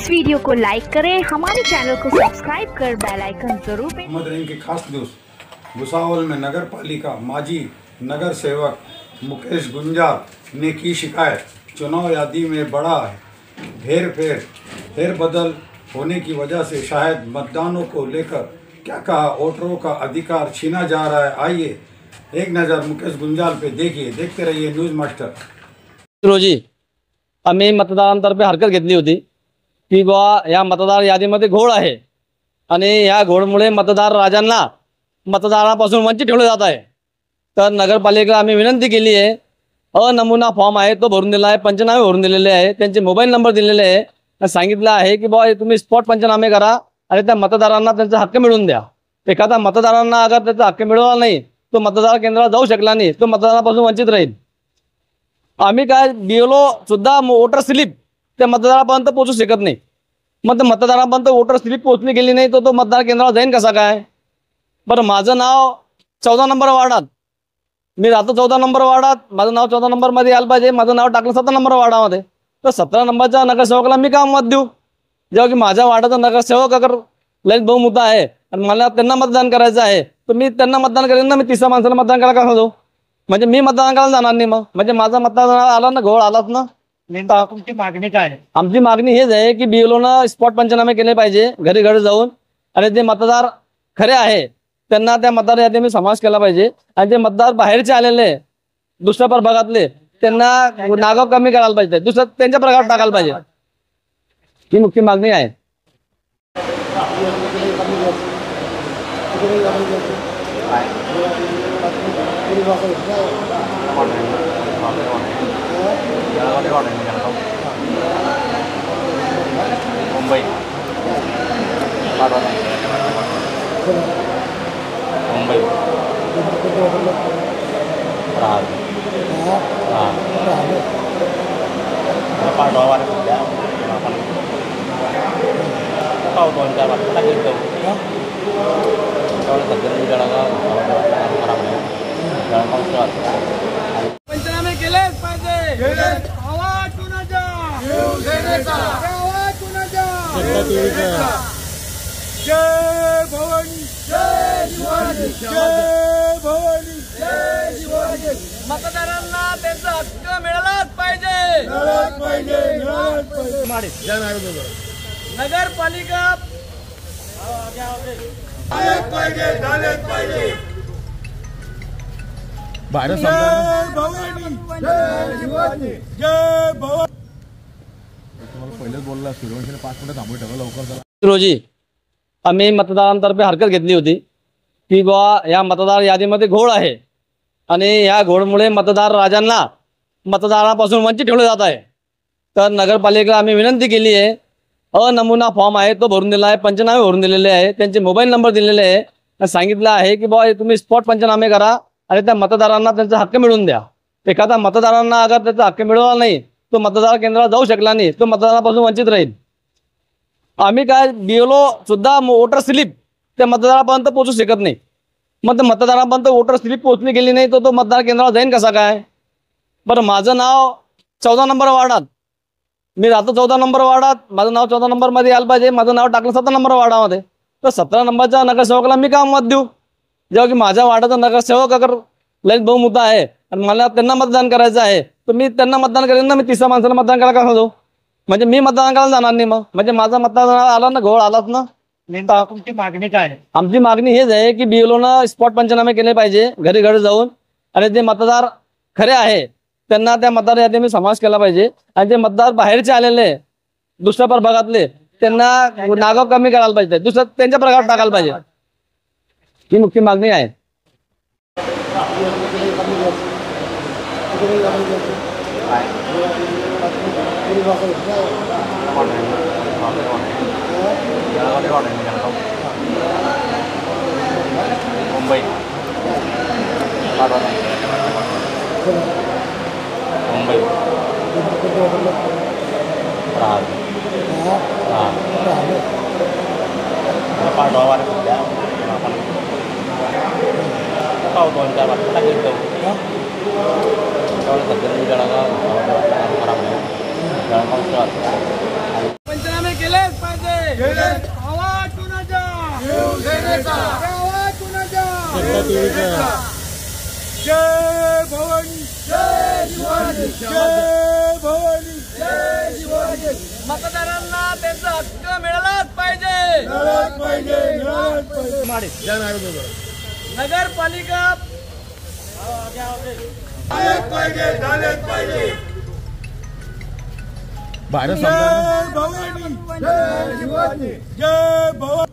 इस video को like करें, हमारे चैनल को सब्सक्राइब कर बेल आइकन जरूर प्रेस करें। के खास न्यूज़ भुसावल में नगर पालिका माजी नगर सेवक मुकेश गुंजार ने की शिकायत। चुनाव यादी में बड़ा फेर बदल होने की वजह से शायद मतदानों को लेकर क्या कहा, वोटरों का अधिकार छीना जा रहा है। आइए एक नज़र मुकेश गुंजाल पे देखते रहिए न्यूज मास्टर। रोजी आम्ही मतदारांतर्फे हरकत घेतली होती की बा या मतदार यादीमध्ये घोळ आहे आणि या घोळमुळे मतदार राजांना मतदानापासून वंचित ठेवले जात आहे। तर नगरपालिकेला आम्ही विनंती केली आहे, नमुना फॉर्म आहे तो भरून दिला आहे, पंचनामे भरून दिलेले आहे, त्यांचे मोबाईल नंबर दिलेले आहे, सांगितलं आहे की बा तुम्ही स्पॉट पंचनामे करा आणि त्या मतदारांना त्यांचा हक्क मिळवून द्या। एखादा मतदारांना अगर त्याचा हक्क मिळवला नाही, तो मतदार केंद्रावर जाऊ शकला नाही, तो मतदानापासून वंचित राहील। आम्ही काय BLO सुद्धा वोटर स्लिप त्या मतदारापर्यंत पोहोचू शकत नाही। मग मतदारापर्यंत वोटर स्लिप पोहोचली गेली नाही तो मतदार केंद्रावर जाईन कसा काय? बरं, माझं नाव 14 नंबर वार्डात, मी राहतो 14 नंबर वार्डात, माझं नाव 14 नंबरमध्ये यायला पाहिजे, माझं नाव टाकलं 17 नंबर वार्डामध्ये, तर 17 नंबरच्या नगरसेवकाला मी काम मत देऊ? जेव्हा की माझ्या वार्डाचा नगरसेवक अगर ललित भाऊ मुद्दा आहे आणि मला त्यांना मतदान करायचं आहे, तर मी त्यांना मतदान करेन ना। मी तिसऱ्या माणसाला मतदान करायला का जाऊ? म्हणजे मी मतदान करायला जाणार नाही मग? म्हणजे माझा मतदान आला ना, घोळ आलाच ना। तुमची मागणी काय आहे? आमची मागणी हेच आहे की BLOनं स्पॉट पंचनामे केले पाहिजे घरी घरी जाऊन, आणि जे मतदार खरे आहे त्यांना त्या मतदार यादीमध्ये समावेश केला पाहिजे, आणि जे मतदार बाहेरचे आलेले दुसऱ्या प्रभागातले त्यांना नाव कमी करायला पाहिजे, दुसऱ्या त्यांच्या प्रभागात टाकायला पाहिजे। ही मुख्य मागणी आहे। मुंबई मुंबई पाठवा सध्या आपण 2-4 वाजता लागेल जाऊ पंचनामे केलेच पाहिजे। आवाज कुणाचा? आवाज कुणाचा? जय भवानी, जय शिवाजी, जय भवानी, जय शिवाजी। मतदारांना त्यांचा हक्क मिळालाच पाहिजे, नगरपालिका रोजी आम्ही मतदारांतर्फे हरकत घेतली होती की बा या मतदार यादीमध्ये घोळ आहे आणि या घोळमुळे मतदार राजांना मतदानापासून वंचित ठेवले जात आहे। तर नगरपालिकेला आम्ही विनंती केली आहे, नमुना फॉर्म आहे तो भरून दिला आहे, पंचनामे भरून दिलेले आहे, त्यांचे मोबाईल नंबर दिलेले आहे, सांगितलं आहे की बा तुम्ही स्पॉट पंचनामे करा आणि त्या मतदारांना त्यांचा हक्क मिळवून द्या। एखादा मतदारांना अगर त्याचा हक्क मिळवला नाही, तो मतदार केंद्रावर जाऊ शकला नाही, तो मतदानापासून वंचित राहील। आम्ही काय BLO सुद्धा वोटर स्लिप त्या मतदारापर्यंत पोहोचू शकत नाही। मग मतदारापर्यंत वोटर स्लिप पोहोचली गेली नाही तो मतदार केंद्रावर जाईन कसा काय? बरं, माझं नाव 14 नंबर वार्डात, मी राहतो 14 नंबर वार्डात, माझं नाव 14 नंबरमध्ये यायला पाहिजे, माझं नाव टाकलं 17 नंबर वार्डामध्ये, तर 17 नंबरच्या नगरसेवकाला मी काम मत देऊ? जेव्हा की माझ्या वार्डाचा नगरसेवक अगर ललित भाऊ मुद्दा आहे आणि मला त्यांना मतदान करायचं आहे, तर मी त्यांना मतदान करेन ना। मी तिसऱ्या माणसाला मतदान करायला का जाऊ? म्हणजे मी मतदान करायला जाणार नाही मग? म्हणजे माझा मतदान आला ना, घोळ आलाच ना। तुमची मागणी काय आहे? आमची मागणी हेच आहे की BLOनं स्पॉट पंचनामे केले पाहिजे घरी घरी जाऊन, आणि जे मतदार खरे आहे त्यांना त्या मतदार यादीमध्ये समावेश केला पाहिजे, आणि जे मतदार बाहेरचे आलेले दुसऱ्या प्रभागातले त्यांना नाव कमी करायला पाहिजे, दुसऱ्या त्यांच्या प्रभागात टाकायला पाहिजे। ही मुख्य मागणी आहे। मुंबई मुंबई पाठवा सध्या आपण 2-4 वाजता लागेल जाऊ सध्या पंचनामे केले जय भवानी, जय शिवाजी, जय भवानी, जय शिवाजी. मतदारांना त्यांचा हक्क मिळालाच पाहिजे. मिळालाच पाहिजे, मिळालाच पाहिजे. नगरपालिका झालेच पाहिजे, झालेच पाहिजे. जय भवानी, जय शिवाजी, जय भवानी.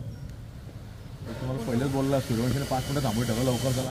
तुम्हाला पहिलेच बोलला सूर्यवंशीने 5 मिनिटं थांबून ठेवा लवकर चला.